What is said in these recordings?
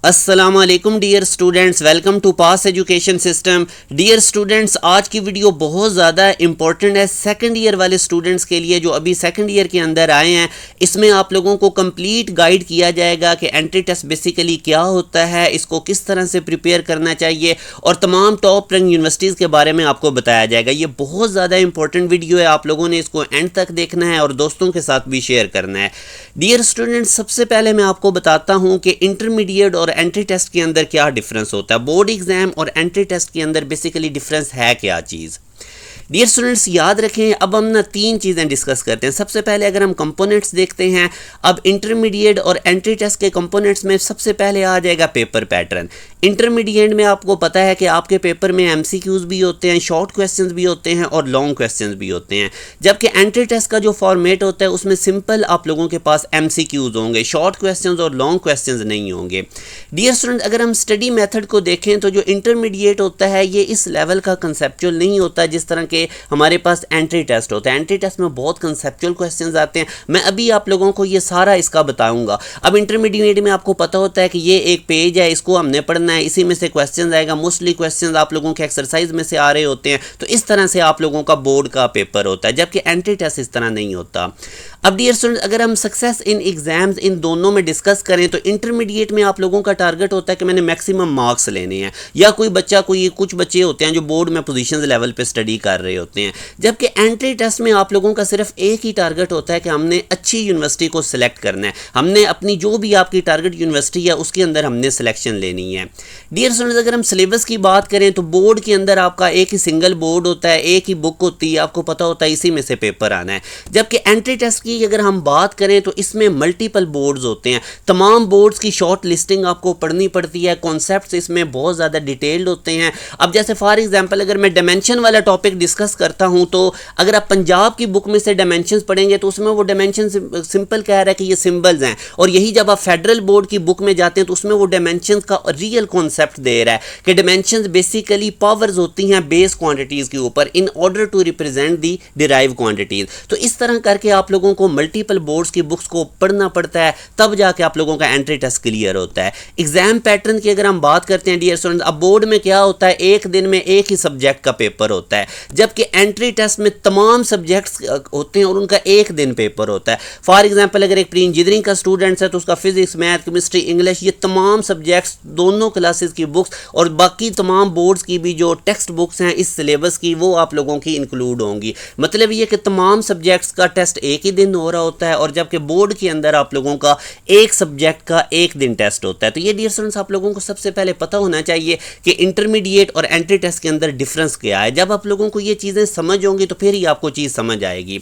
अस्सलाम वालेकुम dear students, welcome to pass education system. Dear students, आज की वीडियो बहुत ज़्यादा इंपॉर्टेंट है सेकंड ईयर वाले स्टूडेंट्स के लिए जो अभी सेकंड ईयर के अंदर आए हैं। इसमें आप लोगों को कंप्लीट गाइड किया जाएगा कि एंट्री टेस्ट बेसिकली क्या होता है, इसको किस तरह से प्रिपेयर करना चाहिए और तमाम टॉप रैंक यूनिवर्सिटीज़ के बारे में आपको बताया जाएगा। ये बहुत ज़्यादा इंपॉर्टेंट वीडियो है, आप लोगों ने इसको एंड तक देखना है और दोस्तों के साथ भी शेयर करना है। डियर स्टूडेंट्स, सबसे पहले मैं आपको बताता हूँ कि इंटरमीडिएट और एंट्री टेस्ट के अंदर क्या डिफरेंस होता है। बोर्ड एग्जाम और एंट्री टेस्ट के अंदर बेसिकली डिफरेंस है क्या चीज़। डियर स्टूडेंट्स, याद रखें, अब हम ना तीन चीज़ें डिस्कस करते हैं। सबसे पहले अगर हम कंपोनेंट्स देखते हैं, अब इंटरमीडिएट और एंट्री टेस्ट के कंपोनेंट्स में सबसे पहले आ जाएगा पेपर पैटर्न। इंटरमीडिएट में आपको पता है कि आपके पेपर में एमसीक्यूज भी होते हैं, शॉर्ट क्वेश्चंस भी होते हैं और लॉन्ग क्वेश्चंस भी होते हैं, जबकि एंट्री टेस्ट का जो फॉर्मेट होता है उसमें सिंपल आप लोगों के पास एमसीक्यूज होंगे, शॉर्ट क्वेश्चंस और लॉन्ग क्वेश्चंस नहीं होंगे। डियर स्टूडेंट, अगर हम स्टडी मेथड को देखें तो जो इंटरमीडिएट होता है ये इस लेवल का कंसेप्चुअल नहीं होता जिस तरह के हमारे पास एंट्री टेस्ट होता है। एंट्री टेस्ट में बहुत कंसेप्चुअल क्वेश्चंस आते हैं, मैं अभी आप लोगों को ये सारा इसका बताऊंगा। अब इंटरमीडिएट में आपको पता होता है कि ये एक पेज है, इसको हमने पढ़ना है, इसी में से क्वेश्चंस आएगा। मोस्टली क्वेश्चंस आप लोगों के एक्सरसाइज में से आ रहे होते हैं, तो इस तरह से आप लोगों का बोर्ड का पेपर होता है, जबकि एंट्री टेस्ट इस तरह नहीं होता। अब डियर स्टूडेंट, अगर हम सक्सेस इन एग्जाम्स इन दोनों में डिस्कस करें तो इंटरमीडिएट में आप लोगों का टारगेट होता है कि मैंने मैक्सिमम मार्क्स लेने हैं, या कुछ बच्चे होते हैं जो बोर्ड में पोजीशंस लेवल पे स्टडी कर रहे होते हैं, जबकि एंट्री टेस्ट में आप लोगों का सिर्फ एक ही टारगेट होता है कि हमने अच्छी यूनिवर्सिटी को सिलेक्ट करना है, हमने अपनी जो भी आपकी टारगेट यूनिवर्सिटी है उसके अंदर हमने सिलेक्शन लेनी है। डियर स्टूडेंट्स, अगर हम सिलेबस की बात करें तो बोर्ड के अंदर आपका एक ही सिंगल बोर्ड होता है, एक ही बुक होती है, आपको पता होता है इसी में से पेपर आना है, जबकि एंट्री टेस्ट की अगर हम बात करें तो इसमें मल्टीपल बोर्ड्स होते हैं, तमाम बोर्ड्स की शॉर्ट लिस्टिंग आपको पढ़नी पड़ती है, कॉन्सेप्ट्स इसमें बहुत ज़्यादा डिटेल्ड होते हैं। अब जैसे फॉर एग्जांपल अगर मैं डायमेंशन वाला टॉपिक डिस्कस करता हूं तो अगर आप पंजाब की बुक में से डायमेंशंस पढ़ेंगे तो उसमें वो डायमेंशन सिंपल कह रहा है कि ये सिंबल्स हैं, और यही जब आप फेडरल बोर्ड की बुक में जाते हैं तो उसमें वो डायमेंशंस का रियल कॉन्सेप्ट दे रहा है कि डायमेंशंस बेसिकली पावर्स होती हैं बेस क्वांटिटीज़ के ऊपर in order to represent the derive quantities. तो इस तरह करके आप लोगों को मल्टीपल बोर्ड्स की बुक्स को पढ़ना पड़ता है, तब जाके आप लोगों का एंट्री टेस्ट क्लियर होता है। एग्जाम पैटर्न की अगर हम बात करते हैं डियर स्टूडेंट्स, अब बोर्ड में क्या होता है, एक दिन में एक ही सब्जेक्ट का पेपर होता है, जबकि एंट्री टेस्ट में तमाम सब्जेक्ट्स होते हैं और उनका एक दिन पेपर होता है। फॉर एग्जांपल अगर एक प्री इंजीनियरिंग का स्टूडेंट्स है तो उसका फिजिक्स, मैथ, केमिस्ट्री, इंग्लिश, ये तमाम सब्जेक्ट्स दोनों क्लासेस की बुक्स और बाकी तमाम बोर्ड्स की भी जो टेक्स्ट बुक्स हैं इस सिलेबस की वो आप लोगों की इंक्लूड होंगी। मतलब ये कि तमाम सब्जेक्ट्स का टेस्ट एक ही दिन हो रहा होता है, और जबकि बोर्ड के अंदर आप लोगों का एक सब्जेक्ट का एक दिन टेस्ट होता है। तो ये डियर स्टूडेंट्स आप लोगों को सबसे पहले पता होना चाहिए कि इंटरमीडिएट और एंट्री टेस्ट के अंदर डिफरेंस क्या है। जब आप लोगों को ये चीज़ें समझ होंगी तो फिर ही आपको चीज़ समझ आएगी।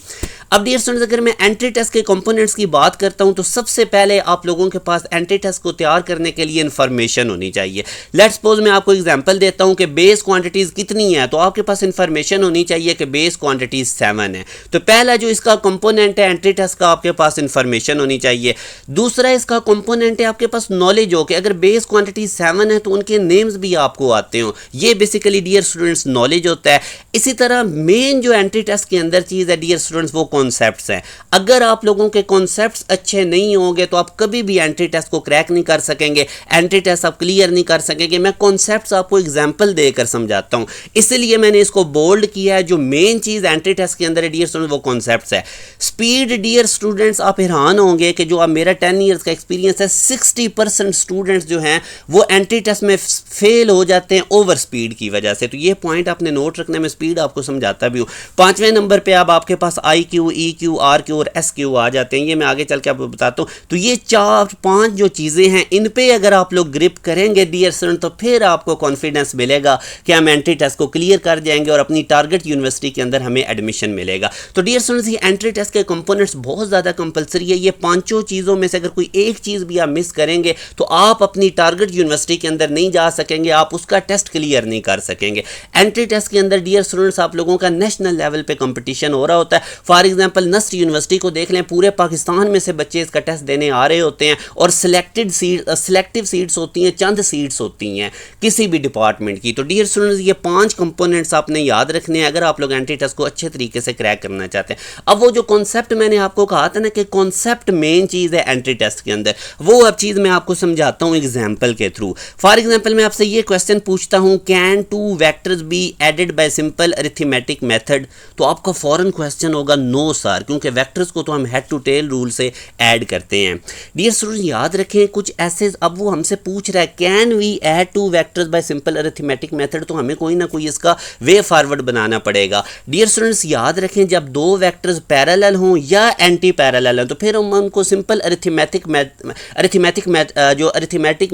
अब डियर स्टूडेंट्स, अगर मैं एंट्री टेस्ट के कंपोनेंट्स की बात करता हूं तो सबसे पहले आप लोगों के पास एंट्री टेस्ट को तैयार करने के लिए इंफॉर्मेशन होनी चाहिए। लेट्स सपोज मैं आपको एग्जांपल देता हूं कि बेस क्वांटिटीज कितनी है, तो आपके पास इंफॉर्मेशन होनी चाहिए कि बेस क्वांटिटीज 7 है। तो पहला जो इसका कंपोनेंट है एंट्री टेस्ट का, आपके पास इंफॉर्मेशन होनी चाहिए। दूसरा इसका कंपोनेंट है आपके पास नॉलेज हो कि अगर बेस क्वांटिटीज 7 है तो उनके नेम्स भी आपको आते हो, ये बेसिकली डियर स्टूडेंट्स नॉलेज होता है। इसी तरह मेन जो एंट्री टेस्ट के अंदर चीज़ है डियर स्टूडेंट्स वो कॉन्सेप्ट्स हैं। अगर आप लोगों के कॉन्सेप्ट्स अच्छे नहीं होंगे तो आप कभी भी एंट्री टेस्ट को क्रैक नहीं कर सकेंगे, एंट्री टेस्ट आप क्लियर नहीं कर सकेंगे। मैं कॉन्सेप्ट्स आपको एग्जांपल देकर समझाता हूं, इसलिए मैंने इसको बोल्ड किया है। जो मेन चीज़ एंट्री टेस्ट के अंदर है डियर स्टूडेंट्स वो कॉन्सेप्ट्स है। स्पीड डियर स्टूडेंट्स, आप हैरान होंगे कि जो अब मेरा 10 ईयर्स का एक्सपीरियंस है, 60% स्टूडेंट्स जो हैं वो एंट्री टेस्ट में फेल हो जाते हैं ओवर स्पीड की वजह से। तो ये पॉइंट आपने नोट रखना है, मैं स्पीड आपको समझाता भी हूँ। 5वें नंबर पे अब आपके पास IQ, EQ, RQ और SQ आ जाते हैं, ये मैं आगे चल के आपको बताता हूँ। तो ये 4-5 जो चीज़ें हैं इन पे अगर आप लोग ग्रिप करेंगे डियर स्टूडेंट तो फिर आपको कॉन्फिडेंस मिलेगा कि हम एंट्री टेस्ट को क्लियर कर जाएंगे और अपनी टारगेट यूनिवर्सिटी के अंदर हमें एडमिशन मिलेगा। तो डियर स्टूडेंट्स, ये एंट्री टेस्ट के कंपोनेंट्स बहुत ज़्यादा कंपलसरी है। ये 5 चीज़ों में से अगर कोई एक चीज़ भी आप मिस करेंगे तो आप अपनी टारगेट यूनिवर्सिटी के अंदर नहीं जा सकेंगे, आप उसका टेस्ट क्लियर नहीं कर सकेंगे। एंट्री टेस्ट के अंदर डियर स्टूडेंट्स स्टूडेंट्स आप लोगों का नेशनल लेवल पे कंपटीशन हो रहा होता है। फॉर एग्जांपल नस्ट यूनिवर्सिटी को देख लें, पूरे पाकिस्तान में से बच्चे इसका टेस्ट देने आ रहे होते हैं और सिलेक्टिव सीट्स होती हैं, चंद सीट्स होती हैं किसी भी डिपार्टमेंट की। तो डियर स्टूडेंट्स ये 5 कंपोनेंट्स आपने याद रखने हैं अगर आप लोग एंट्री टेस्ट को अच्छे तरीके से क्रैक करना चाहते हैं। अब वो जो कॉन्सेप्ट मैंने आपको कहा था ना कि कॉन्सेप्ट मेन चीज़ है एंट्री टेस्ट के अंदर, वो अब चीज़ मैं आपको समझाता हूँ एग्जाम्पल के थ्रू। फॉर एग्जाम्पल मैं आपसे ये क्वेश्चन पूछता हूँ, can 2 vectors be added by simple arithmetic method, तो आपका फॉरन क्वेश्चन होगा नो सर, क्योंकि वेक्टर्स को तो हम हेड टू टेल रूल से ऐड करते हैं। डियर स्टूडेंट्स याद रखें कुछ ऐसे, अब वो हमसे पूछ रहा है can we add 2 vectors by simple arithmetic method, तो हमें कोई ना कोई इसका वे फॉरवर्ड बनाना पड़ेगा। डियर स्टूडेंट्स याद रखें जब 2 वेक्टर्स पैरेलल हों या एंटी पैरेलल हों तो फिर हम उनको सिंपल अरिथमेटिक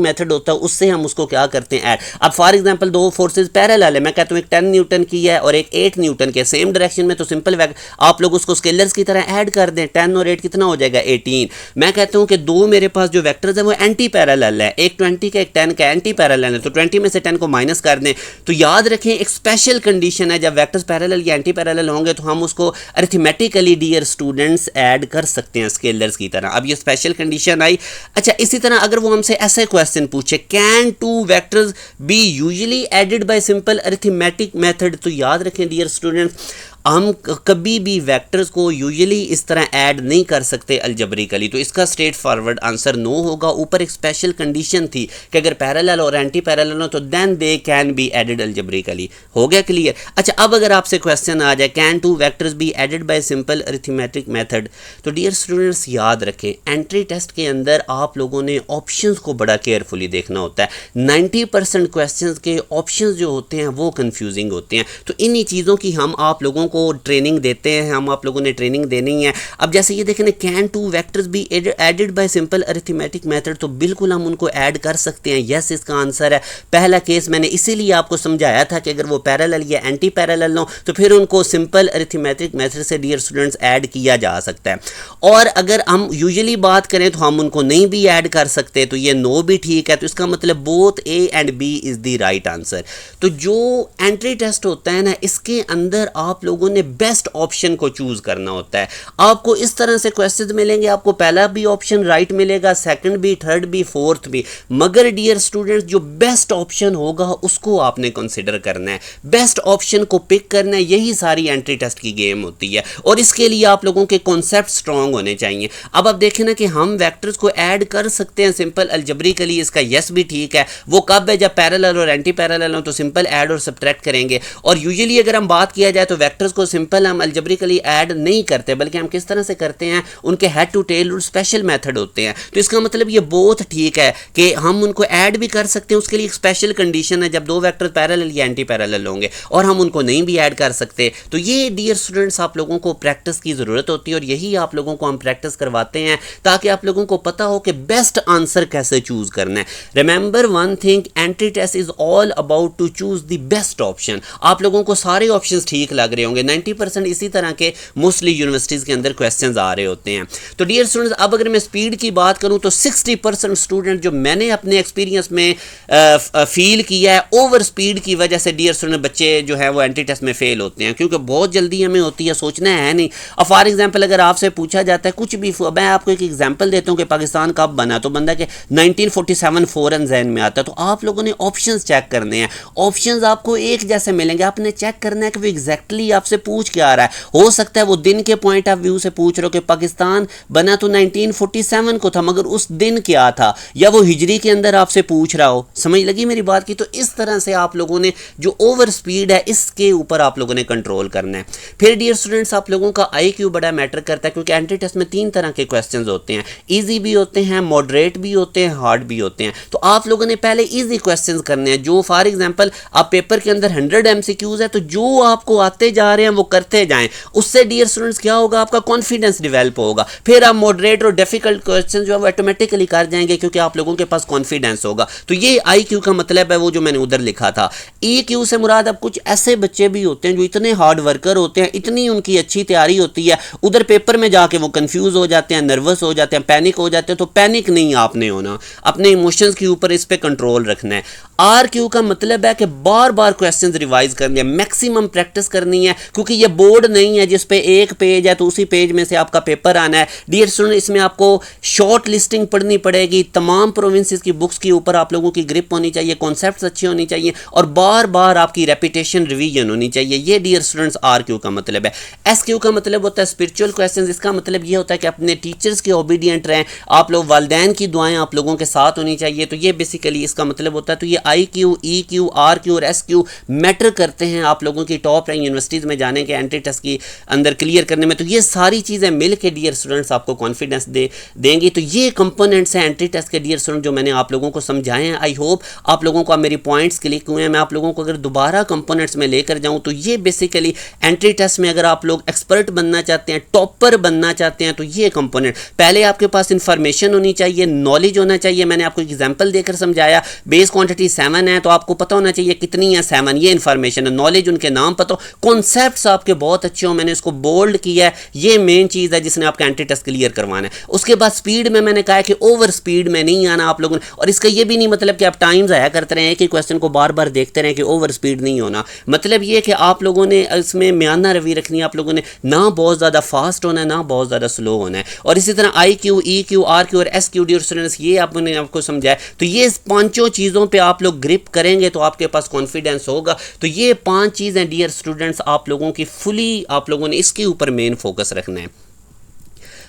मेथड होता है उससे हम उसको क्या करते हैं ऐड। अब फॉर एग्जांपल 2 फोर्सेस पैरेलल है, मैं कहता हूँ एक 10 न्यूटन की है और एक 8 न्यूटन के, सेम डायरेक्शन में, तो सिंपल आप लोग उसको स्केलर्स की तरह ऐड कर दें। 10 और 8 कितना हो जाएगा 18। मैं कहता हूँ कि 2 मेरे पास जो वेक्टर्स है वो एंटी पैरेलल है, एक 20 का एक 10 का एंटी पैरेलल है, तो 20 में से 10 को माइनस कर दें। तो याद रखें एक स्पेशल कंडीशन है, जब वेक्टर्स पैरेलल या एंटी पैरेलल होंगे तो हम उसको अरिथमेटिकली डियर स्टूडेंट्स ऐड कर सकते हैं स्केलर्स की तरह। अब ये स्पेशल कंडीशन आई। अच्छा इसी तरह अगर वो हमसे ऐसे क्वेश्चन पूछे can 2 vectors be usually added by simple arithmetic method, तो याद रखें डियर स्टूडेंट्स हम कभी भी वेक्टर्स को यूजुअली इस तरह ऐड नहीं कर सकते अलजबरिकली, तो इसका स्ट्रेट फॉरवर्ड आंसर नो होगा। ऊपर एक स्पेशल कंडीशन थी कि अगर पैरेलल और एंटी पैरेलल हो तो then they can be added algebraically. हो गया क्लियर? अच्छा अब अगर आपसे क्वेश्चन आ जाए can 2 vectors be added by simple arithmetic method, तो डियर स्टूडेंट्स याद रखें एंट्री टेस्ट के अंदर आप लोगों ने ऑप्शंस को बड़ा केयरफुली देखना होता है। 90% क्वेश्चंस के ऑप्शंस जो होते हैं वो कंफ्यूजिंग होते हैं, तो इन्हीं चीज़ों की हम आप लोगों को ट्रेनिंग देते हैं, हम आप लोगों ने ट्रेनिंग देनी है। अब जैसे ये देखें can 2 vectors be added by simple arithmetic method, तो बिल्कुल हम उनको ऐड कर सकते हैं। यस इसका आंसर है। पहला केस मैंने इसीलिए आपको समझाया था कि अगर वो पैरेलल या एंटी पैरेलल हो तो फिर उनको सिंपल अरिथमेटिक मेथड से डियर स्टूडेंट्स ऐड किया जा सकता है। और अगर हम यूजुअली बात करें तो हम उनको नहीं भी ऐड कर सकते, तो ये नो भी ठीक है। तो इसका मतलब both A and B is the right answer. तो जो एंट्री टेस्ट होता है ना इसके अंदर आप लोगों ने बेस्ट ऑप्शन को चूज करना होता है। आपको इस तरह से क्वेश्चंस मिलेंगे, आपको पहला भी ऑप्शन राइट मिलेगा, सेकंड भी, थर्ड भी, फोर्थ भी, मगर डियर स्टूडेंट्स जो बेस्ट ऑप्शन होगा उसको आपने कंसीडर करना है, बेस्ट ऑप्शन को पिक करना है। यही सारी एंट्री टेस्ट की गेम होती है और इसके लिए आप लोगों के कॉन्सेप्ट स्ट्रांग होने चाहिए। अब आप देखें ना कि हम वेक्टर्स को ऐड कर सकते हैं सिंपल अलजबरिकली, इसका यस भी ठीक है। वो कब है? जब पैरेलल और एंटी पैरेलल हो तो सिंपल ऐड और सब्ट्रैक्ट करेंगे। और यूजुअली अगर हम बात किया जाए तो वेक्टर्स को सिंपल हम अलजबरिकली ऐड नहीं करते, बल्कि हम किस तरह से करते हैं, उनके हेड टू टेल और स्पेशल मेथड होते हैं। तो इसका मतलब ये बहुत ठीक है कि हम उनको ऐड भी कर सकते हैं। उसके लिए एक स्पेशल कंडीशन है जब 2 वेक्टर पैरेलल या एंटी पैरेलल होंगे, और हम उनको नहीं भी ऐड कर सकते। तो ये डियर स्टूडेंट्स आप लोगों को प्रैक्टिस की ज़रूरत होती है और यही आप लोगों को हम प्रैक्टिस करवाते हैं ताकि आप लोगों को पता हो कि बेस्ट आंसर कैसे चूज करना है। Remember one thing, entry test is all about to choose the best option. आप लोगों को सारे ऑप्शंस ठीक लग रहे होंगे, 90% इसी तरह के मोस्टली यूनिवर्सिटीज़ के अंदर क्वेश्चंस आ रहे होते हैं। तो डियर स्टूडेंट्स अब अगर मैं स्पीड की बात करूं तो 60% स्टूडेंट जो मैंने अपने एक्सपीरियंस में फील किया है, ओवर स्पीड की वजह से डियर स्टूडेंट बच्चे जो है वो एंट्री टेस्ट में फेल होते हैं, क्योंकि बहुत जल्दी हमें होती है, सोचना है नहीं। अब फॉर एग्जाम्पल अगर आपसे पूछा जाता है कुछ भी, मैं आपको एक एग्जाम्पल देता हूँ कि पाकिस्तान कब बना, तो बंदा के 1947 फ़ौरन ज़हन में आता है। तो आप लोगों ने ऑप्शंस चेक करने हैं, ऑप्शंस आपको एक जैसे मिलेंगे, आपने चेक करना है कि वो एग्जैक्टली आपसे पूछ के आ रहा है। हो सकता है वो दिन के पॉइंट ऑफ व्यू से पूछ रहे हो कि पाकिस्तान बना तो 1947 को था, मगर उस दिन क्या था, या वो हिजरी के अंदर आपसे पूछ रहा हो। समझ लगी मेरी बात की? तो इस तरह से आप लोगों ने जो ओवर स्पीड है इसके ऊपर आप लोगों ने कंट्रोल करना है। फिर डियर स्टूडेंट्स आप लोगों का IQ बड़ा मैटर करता है, क्योंकि एंट्री टेस्ट में 3 तरह के क्वेश्चंस होते हैं, इजी भी होते हैं, मॉडरेट भी होते हैं, हार्ड भी होते हैं। तो आप लोगों ने पहले इजी क्वेश्चंस करने हैं, जो फॉर एग्जांपल आप पेपर के अंदर 100 MCQs है, तो जो आपको आते जा रहे हैं वो करते जाएं, उससे डियर स्टूडेंट्स क्या होगा, आपका कॉन्फिडेंस डेवलप होगा, फिर आप मॉडरेट और डिफिकल्ट क्वेश्चन जो है वो ऑटोमेटिकली कर जाएंगे क्योंकि आप लोगों के पास कॉन्फिडेंस होगा। तो ये IQ का मतलब है वो जो मैंने उधर लिखा था। EQ से मुराद अब कुछ ऐसे बच्चे भी होते हैं जो इतने हार्ड वर्कर होते हैं, इतनी उनकी अच्छी तैयारी होती है, उधर पेपर में जाके वो कंफ्यूज हो जाते हैं, नर्वस हो जाते हैं, पैनिक हो जाते हैं। तो पैनिक नहीं आपने होना, अपने इमोशंस के ऊपर इस पे कंट्रोल रखना है। RQ का मतलब है कि बार बार क्वेश्चंस रिवाइज करनी है, मैक्सिमम प्रैक्टिस करनी है, क्योंकि ये बोर्ड नहीं है जिस पे एक पेज है तो उसी पेज में से आपका पेपर आना है। डियर स्टूडेंट, इसमें आपको शॉर्ट लिस्टिंग पढ़नी पड़ेगी, तमाम प्रोविंसेस की बुक्स के ऊपर आप लोगों की ग्रिप होनी चाहिए, कॉन्सेप्ट्स अच्छे होनी चाहिए और बार बार आपकी रेपिटेशन रिवीजन होनी चाहिए। ये डियर स्टूडेंट्स RQ का मतलब है। SQ का मतलब होता है स्पिरिचुअल क्वेश्चंस। इसका मतलब ये होता है कि अपने टीचर्स के ओबीडियंट रहें, आप लोग वालिदैन की दुआएं आप लोगों के साथ होनी चाहिए। तो ये बेसिकली इसका मतलब होता है। तो ये IQ, EQ, RQ और SQ मैटर करते हैं आप लोगों की टॉप रैंक यूनिवर्सिटीज़ में जाने के, एंट्री टेस्ट की अंदर क्लियर करने में। तो ये सारी चीज़ें मिल के डियर स्टूडेंट्स आपको कॉन्फिडेंस देंगी। तो ये कंपोनेंट्स हैं एंट्री टेस्ट के डियर स्टूडेंट जो मैंने आप लोगों को समझाए हैं। आई होप आप लोगों को मेरी पॉइंट्स क्लिक हुए हैं। मैं आप लोगों को अगर दोबारा कंपोनेंट्स में लेकर जाऊँ तो ये बेसिकली एंट्री टेस्ट में अगर आप लोग एक्सपर्ट बनना चाहते हैं, टॉपर बनना चाहते हैं, तो ये कंपोनेंट पहले आपके पास इंफॉर्मेशन होनी चाहिए, नॉलेज होना चाहिए। मैंने आपको एग्जांपल देकर समझाया, बेस क्वांटिटी 7 है तो आपको पता होना चाहिए कितनी है 7, ये इंफॉर्मेशन है। नॉलेज उनके नाम पता हो, कॉन्सेप्ट्स आपके बहुत अच्छे हो, मैंने इसको बोल्ड किया है, ये मेन चीज़ है जिसने आपका एंट्री टेस्ट क्लियर करवाना है। उसके बाद स्पीड में मैंने कहा कि ओवर स्पीड में नहीं आना आप लोगों ने, और इसका ये भी नहीं मतलब कि आप टाइम ज़ाया करते रहें कि क्वेश्चन को बार बार देखते रहें, कि ओवर स्पीड नहीं होना। मतलब ये कि आप लोगों ने इसमें म्याना रवि रखनी है, आप लोगों ने ना बहुत ज़्यादा फास्ट होना है ना बहुत ज़्यादा स्लो होना है। और इसी तरह IQ, EQ, RQ और SQ डियर स्टूडेंट्स ये आपने आपको समझाया। तो ये पांचों चीज़ों पे आप लोग ग्रिप करेंगे तो आपके पास कॉन्फिडेंस होगा। तो ये 5 चीज़ें डियर स्टूडेंट्स आप लोगों की फुली आप लोगों ने इसके ऊपर मेन फोकस रखना है।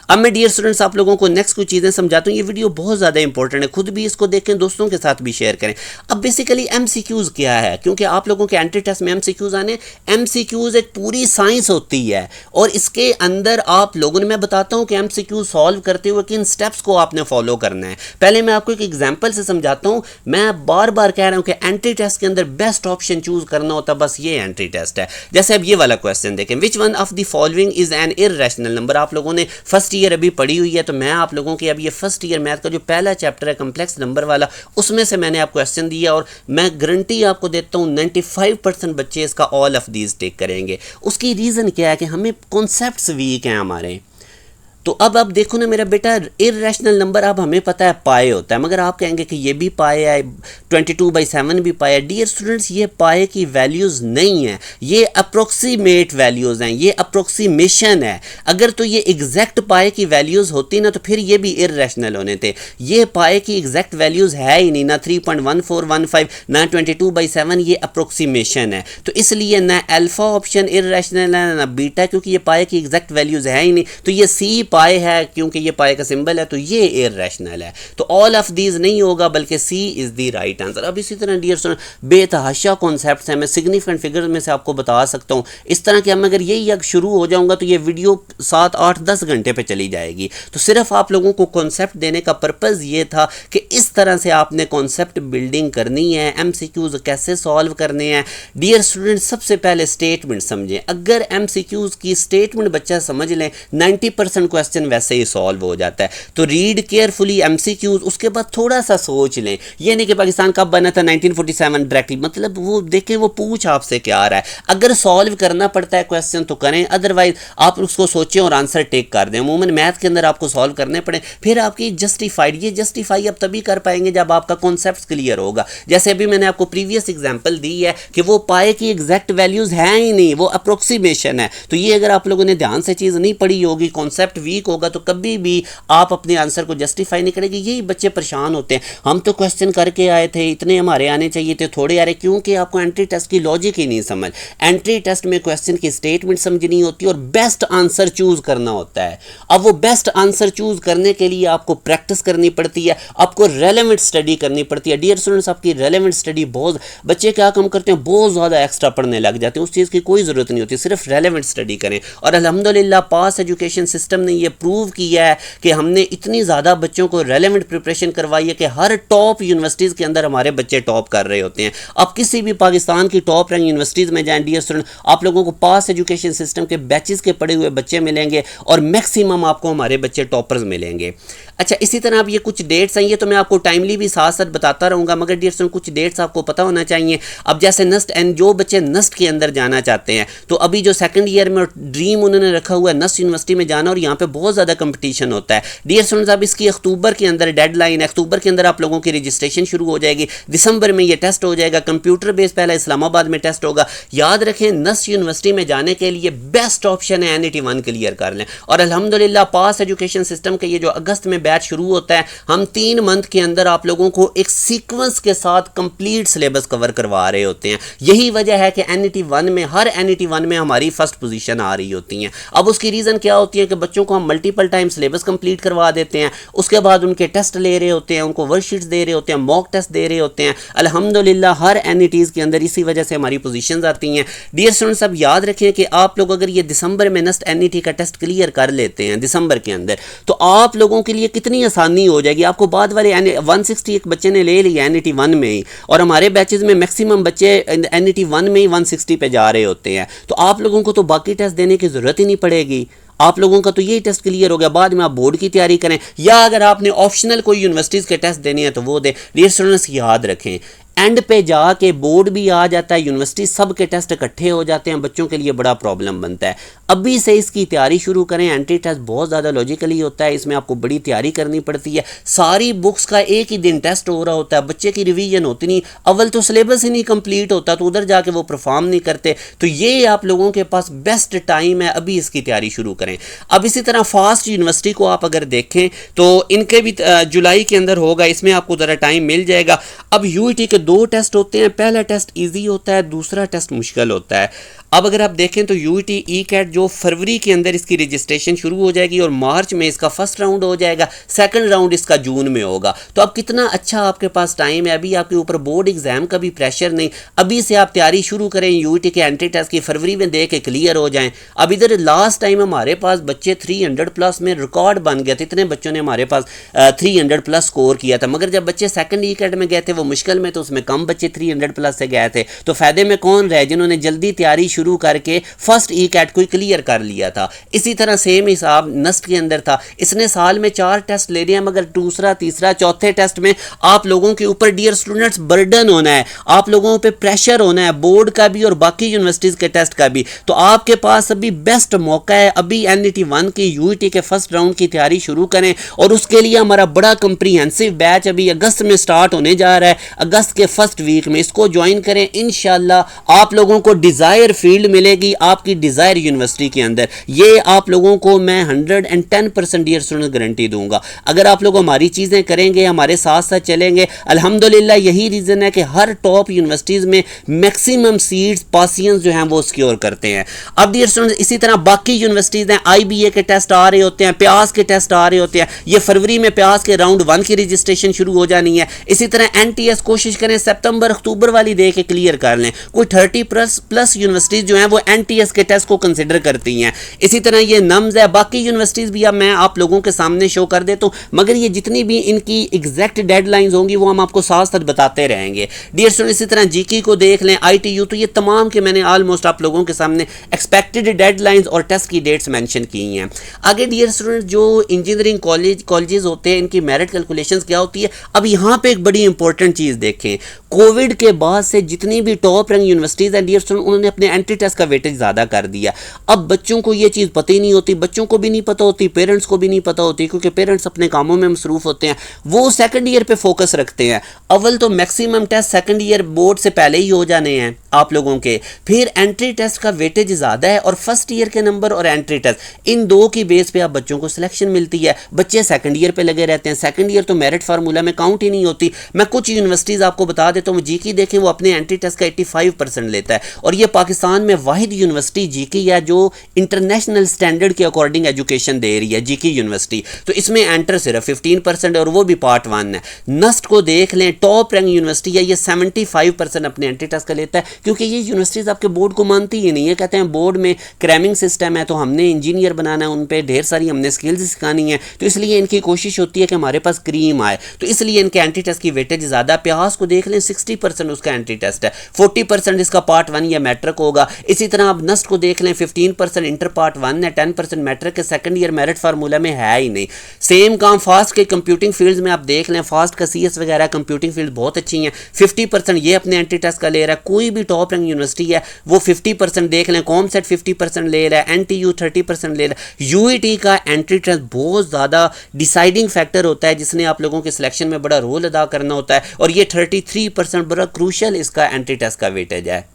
अब मैं डियर स्टूडेंट्स आप लोगों को नेक्स्ट कुछ चीज़ें समझाता हूँ। ये वीडियो बहुत ज़्यादा इंपॉर्टेंट है, खुद भी इसको देखें, दोस्तों के साथ भी शेयर करें। अब बेसिकली MCQs क्या है, क्योंकि आप लोगों के एंट्री टेस्ट में MCQs आने, MCQs एक पूरी साइंस होती है और इसके अंदर आप लोगों ने, मैं बताता हूँ कि MCQ सॉल्व करते हुए किन स्टेप्स को आपने फॉलो करना है। पहले मैं आपको एक एग्जाम्पल से समझाता हूँ। मैं बार बार कह रहा हूँ कि एंट्री टेस्ट के अंदर बेस्ट ऑप्शन चूज करना होता है, बस ये एंट्री टेस्ट है। जैसे अब ये वाला क्वेश्चन देखें, which one of the following is an irrational number. आप लोगों ने फर्स्ट ईयर अभी पढ़ी हुई है, तो मैं आप लोगों के अब ये फर्स्ट ईयर मैथ का जो पहला चैप्टर है कम्प्लेक्स नंबर वाला, उसमें से मैंने आपको क्वेश्चन दिया और मैं गारंटी आपको देता हूँ 95% बच्चे इसका ऑल ऑफ दीज टेक करेंगे। उसकी रीज़न क्या है कि हमें कॉन्सेप्ट्स वीक हैं हमारे। तो अब देखो ना मेरा बेटा, इर्रेशनल नंबर अब हमें पता है पाए होता है, मगर आप कहेंगे कि ये भी पाए है, 22/7 भी पाए है। डियर स्टूडेंट्स, ये पाए की वैल्यूज़ नहीं है, ये अप्रोक्सीमेट वैल्यूज़ हैं, ये अप्रोक्सीमेशन है। अगर तो ये एग्जैक्ट पाए की वैल्यूज़ होती ना तो फिर ये भी इर्रेशनल होने थे। ये पाए की एग्जैक्ट वैल्यूज़ है ही नहीं, ना 3.1415 ना 22/7, ये अप्रोक्सीमेशन है। तो इसलिए ना अल्फा ऑप्शन इर्रेशनल है ना बीटा, क्योंकि ये पाए की एग्जैक्ट वैल्यूज़ है ही नहीं। तो ये सी पाए है, क्योंकि ये पाए का सिंबल है, तो ये इर्रेशनल है। तो ऑल ऑफ दीज नहीं होगा बल्कि सी इज द राइट आंसर। अब इसी तरह डियर स्टूडेंट बेतहाशा कॉन्सेप्ट्स हैं, मैं सिग्निफिकेंट फिगर में से आपको बता सकता हूँ। इस तरह के हम अगर यही अगर शुरू हो जाऊंगा तो ये वीडियो 7, 8, 10 घंटे पे चली जाएगी। तो सिर्फ आप लोगों को कॉन्सेप्ट देने का पर्पज़ ये था कि इस तरह से आपने कॉन्सेप्ट बिल्डिंग करनी है, MCQs कैसे सॉल्व करने हैं। डियर स्टूडेंट, सबसे पहले स्टेटमेंट समझें। अगर MCQs की स्टेटमेंट बच्चा समझ लें, 90% क्वेश्चन वैसे ही सॉल्व हो जाता है। तो रीड केयरफुली MCQs, उसके बाद थोड़ा सा सोच लें। ये नहीं कि पाकिस्तान कब बना था 1947 डायरेक्टली, मतलब वो देखें वो पूछ आपसे क्या आ रहा है। अगर सॉल्व करना पड़ता है क्वेश्चन तो करें, अदरवाइज आप उसको सोचें और आंसर टेक कर दें। अमूमन मैथ के अंदर आपको सॉल्व करने पड़े, फिर आपकी जस्टिफाइड, ये जस्टिफाई आप तभी कर पाएंगे जब आपका कॉन्सेप्ट क्लियर होगा। जैसे अभी मैंने आपको प्रीवियस एग्जाम्पल दी है कि वो पाए की एग्जैक्ट वैल्यूज हैं ही नहीं, वो अप्रोक्सीमेशन है। तो ये अगर आप लोगों ने ध्यान से चीज़ नहीं पढ़ी होगी, कॉन्सेप्ट वीक होगा, तो कभी भी आप अपने आंसर को जस्टिफाई नहीं करेंगे। यही बच्चे परेशान होते हैं, हम तो क्वेश्चन करके आए थे, इतने हमारे आने चाहिए थे, थोड़े आ रहे, क्योंकि आपको एंट्री टेस्ट की लॉजिक ही नहीं समझ। एंट्री टेस्ट में क्वेश्चन की स्टेटमेंट समझनी होती है और बेस्ट आंसर चूज करना होता है। अब वो बेस्ट आंसर चूज करने के लिए आपको प्रैक्टिस करनी पड़ती है, आपको रेलेवेंट स्टडी करनी पड़ती है। डियर स्टूडेंट्स, आपकी रेलेवेंट स्टडी बहुत, बच्चे क्या कम करते हैं, बहुत ज़्यादा एक्स्ट्रा पढ़ने लग जाते हैं, उस चीज़ की कोई ज़रूरत नहीं होती, सिर्फ रेलेवेंट स्टडी करें। और अल्हम्दुलिल्लाह पास एजुकेशन सिस्टम ने ये प्रूव किया है कि हमने इतनी ज़्यादा बच्चों को रेलेवेंट प्रिपरेशन करवाई है कि हर टॉप यूनिवर्सिटीज़ के अंदर हमारे बच्चे टॉप कर रहे होते हैं। आप किसी भी पाकिस्तान की टॉप रैंक यूनिवर्सिटीज़ में जाएं डियर स्टूडेंट, आप लोगों को पास एजुकेशन सिस्टम के बैचेस के पढ़े हुए बच्चे मिलेंगे और मैक्सिमम आपको हमारे बच्चे टॉपर्स मिलेंगे। अच्छा, इसी तरह अब ये कुछ डेट्स हैं, ये तो मैं आपको टाइमली भी साथ साथ बताता रहूँगा, मगर डियर स्टूडेंट कुछ डेट्स आपको पता होना चाहिए। अब जैसे नस्ट एंड जो बच्चे नस्ट के अंदर जाना चाहते हैं, तो अभी जो सेकंड ईयर में ड्रीम उन्होंने रखा हुआ है नस्ट यूनिवर्सिटी में जाना, और यहाँ पे बहुत ज़्यादा कंपटीशन होता है डियर स्टूडेंट्स। अब इसकी अक्टूबर के अंदर डेडलाइन है, अक्टूबर के अंदर आप लोगों की रजिस्ट्रेशन शुरू हो जाएगी, दिसंबर में ये टेस्ट हो जाएगा, कंप्यूटर बेस्ड पहला इस्लामाबाद में टेस्ट होगा। याद रखें, नस्ट यूनिवर्सिटी में जाने के लिए बेस्ट ऑप्शन है NET 1 क्लियर कर लें। और अल्हम्दुलिल्लाह पास एजुकेशन सिस्टम के ये जो अगस्त में बैच शुरू होता है, हम 3 मंथ के अंदर आप लोगों को एक सीक्वेंस के साथ कंप्लीट सिलेबस कवर करवा रहे होते हैं। यही वजह है कि NET 1 में, हर NET 1 में हमारी फर्स्ट पोजीशन आ रही होती है। अब उसकी रीज़न क्या होती है कि बच्चों को हम मल्टीपल टाइम सिलेबस कंप्लीट करवा देते हैं, उसके बाद उनके टेस्ट ले रहे होते हैं, उनको वर्कशीट्स दे रहे होते हैं, मॉक टेस्ट दे रहे होते हैं। अल्हम्दुलिल्लाह हर NETs के अंदर इसी वजह से हमारी पोजीशंस आती हैं। डियर स्टूडेंट्स, अब याद रखें कि आप लोग अगर ये दिसंबर में नस्ट NET का टेस्ट क्लियर कर लेते हैं दिसंबर के अंदर, तो आप लोगों के लिए कितनी आसानी हो जाएगी। आपको बाद वाले 160 एक बच्चे ने ले लिया NET 1 में ही, और हमारे बैचेस में मैक्सिमम बच्चे NET 1 में ही 160 पे जा रहे होते हैं, तो आप लोगों को तो बाकी टेस्ट देने की ज़रूरत ही नहीं पड़ेगी। आप लोगों का तो यही टेस्ट क्लियर हो गया, बाद में आप बोर्ड की तैयारी करें, या अगर आपने ऑप्शनल कोई यूनिवर्सिटीज़ के टेस्ट देने हैं तो वो दें। डियर स्टूडेंट्स, याद रखें एंड पे जाके बोर्ड भी आ जाता है, यूनिवर्सिटी सब के टेस्ट इकट्ठे हो जाते हैं, बच्चों के लिए बड़ा प्रॉब्लम बनता है। अभी से इसकी तैयारी शुरू करें। एंट्री टेस्ट बहुत ज़्यादा लॉजिकली होता है, इसमें आपको बड़ी तैयारी करनी पड़ती है। सारी बुक्स का एक ही दिन टेस्ट हो रहा होता है, बच्चे की रिवीजन होती नहीं, अव्वल तो सिलेबस ही नहीं कंप्लीट होता, तो उधर जाके वो परफॉर्म नहीं करते। तो ये आप लोगों के पास बेस्ट टाइम है, अभी इसकी तैयारी शुरू करें। अब इसी तरह फास्ट यूनिवर्सिटी को आप अगर देखें तो इनके भी जुलाई के अंदर होगा, इसमें आपको ज़रा टाइम मिल जाएगा। अब UET के 2 टेस्ट होते हैं, पहला टेस्ट ईजी होता है, दूसरा टेस्ट मुश्किल होता है। अब अगर आप देखें तो UET E-CAT जो फरवरी के अंदर इसकी रजिस्ट्रेशन शुरू हो जाएगी और मार्च में इसका फर्स्ट राउंड हो जाएगा, सेकंड राउंड इसका जून में होगा। तो अब कितना अच्छा आपके पास टाइम है, अभी आपके ऊपर बोर्ड एग्जाम का भी प्रेशर नहीं, अभी से आप तैयारी शुरू करें UET के एंट्री टेस्ट की, फरवरी में दे के क्लियर हो जाएं। अब इधर लास्ट टाइम हमारे पास बच्चे 300 प्लस में रिकॉर्ड बन गया था, इतने बच्चों ने हमारे पास 300 प्लस स्कोर किया था, मगर जब बच्चे सेकंड E-CAT में गए थे वो मुश्किल में, तो उसमें कम बच्चे 300 प्लस से गए थे। तो फायदे में कौन रहे? जिन्होंने जल्दी तैयारी शुरू करके फर्स्ट E-CAT को क्लियर कर लिया था। इसी तरह सेम हिसाब नस्ट के अंदर था, इसने साल में 4 टेस्ट ले लिए हैं, मगर दूसरा तीसरा चौथे टेस्ट में आप लोगों के ऊपर डियर स्टूडेंट्स बर्डन होना है, आप लोगों पे प्रेशर होना है, बोर्ड का भी और बाकी यूनिवर्सिटीज़ के टेस्ट का भी। तो आपके पास अभी बेस्ट मौका है, अभी NET 1 की UET के फर्स्ट राउंड की तैयारी शुरू करें, और उसके लिए हमारा बड़ा कंप्रीहेंसिव बैच अभी अगस्त में स्टार्ट होने जा रहा है, अगस्त के फर्स्ट वीक में इसको ज्वाइन करें। इंशाल्लाह आप लोगों को डिज़ायर फील्ड मिलेगी आपकी डिज़ायर यूनिवर्सिटी के अंदर, ये आप लोगों को मैं 110% डियर स्टूडेंट गारंटी दूंगा। अगर आप लोग हमारी चीज़ें करेंगे, हमारे साथ साथ चलेंगे, अल्हम्दुलिल्लाह यही रीज़न है कि हर टॉप यूनिवर्सिटीज़ में मैक्सिमम सीट्स पासियंस जो हैं वो सिक्योर करते हैं। अब डियर स्टूडेंट इसी तरह बाकी यूनिवर्सिटीज़ हैं, IBA के टेस्ट आ रहे होते हैं, प्यास के टेस्ट आ रहे होते हैं, ये फरवरी में प्यास के राउंड 1 की रजिस्ट्रेशन शुरू हो जानी है। इसी तरह NTS कोशिश करें सितंबर अक्टूबर वाली दे के क्लियर कर लें। कोई 30 प्लस यूनिवर्सिटीज़ जो हैं वो NTS के टेस्ट को कंसिडर करती हैं। इसी तरह ये नम्स है, बाकी यूनिवर्सिटीज़ भी अब मैं आप लोगों के सामने शो कर देता हूँ, मगर ये जितनी भी इनकी एग्जैक्ट डेडलाइंस होंगी वो हम आपको साथ साथ बताते रहेंगे। डियर स्टूडेंट इसी तरह GK को देख लें, ITU, तो ये तमाम के मैंने ऑलमोस्ट आप लोगों के सामने एक्सपेक्टेड डेडलाइंस और टेस्ट की डेट्स मेंशन की हैं। आगे डियर स्टूडेंट जो इंजीनियरिंग कॉलेजेस होते हैं इनकी मेरिट कैलकुलेशंस क्या होती है, अब यहाँ पे एक बड़ी इंपॉर्टेंट चीज़ देखें, कोविड के बाद से जितनी भी टॉप रैंक यूनिवर्सिटीज़ हैं डियर स्टूडेंट उन्होंने अपने एंट्री टेस्ट का वेटेज ज़्यादा कर दिया। अब बच्चों को ये चीज़ पता ही नहीं होती, बच्चों को भी नहीं पता होती, पेरेंट्स को भी नहीं पता होती, क्योंकि पेरेंट्स अपने कामों में मसरूफ़ होते हैं, वो सेकंड ईयर पे फोकस रखते हैं। अव्वल तो maximum test second year board से पहले ही हो जाने हैं आप लोगों के, फिर एंट्री टेस्ट का वेटेज ज़्यादा है, और फर्स्ट ईयर के नंबर और एंट्री टेस्ट इन दो की बेस पे आप बच्चों को सिलेक्शन मिलती है। बच्चे सेकंड ईयर पे लगे रहते हैं, सेकंड ईयर तो मेरिट फार्मूला में काउंट ही नहीं होती। मैं कुछ यूनिवर्सिटीज़ आपको बता पे तो जीके देखें वो अपने एंट्री टेस्ट का 85% लेता है, और ये पाकिस्तान में वाहिद यूनिवर्सिटी जीके है जो इंटरनेशनल स्टैंडर्ड के अकॉर्डिंग एजुकेशन दे रही है, जीके यूनिवर्सिटी। तो इसमें एंटर सिर्फ 15% और वो भी पार्ट 1 है। नस्ट को देख लें, टॉप रैंक यूनिवर्सिटी है, ये 75% अपने एंट्री टेस्ट का लेता है, क्योंकि ये यूनिवर्सिटीज़ आपके बोर्ड को मानती ही नहीं है। कहते हैं बोर्ड में क्रैमिंग सिस्टम है, तो हमने इंजीनियर बनाना है, उन पर ढेर सारी हमने स्किल्स सिखानी है, तो इसलिए इनकी कोशिश होती है कि हमारे पास क्रीम आए, तो इसलिए इनके एंट्री टेस्ट की वेटेज ज़्यादा। प्यास को देख लें 60% उसका एंट्री टेस्ट है, 40% इसका पार्ट 1 या मैट्रिक होगा। इसी तरह आप नस्ट को देख लें 15% इंटर पार्ट 1 है, 10% मैट्रिक के सेकंड ईयर मेरिट फार्मूला में है ही नहीं। सेम काम फास्ट के कंप्यूटिंग फील्ड्स में आप देख लें, फास्ट का CS वगैरह कंप्यूटिंग फील्ड बहुत अच्छी हैं, 50% ये अपने एंट्री टेस्ट का ले रहा है। कोई भी टॉप रैंक यूनिवर्सिटी है वो 50% देख लें, कॉमसेट 50% ले रहा है, NTU 30% ले रहा है। UET का एंट्री टेस्ट बहुत ज़्यादा डिसाइडिंग फैक्टर होता है, जिसने आप लोगों के सिलेक्शन में बड़ा रोल अदा करना होता है, और ये 33% बड़ा क्रूशल इसका एंट्री टेस्ट का वेटेज है।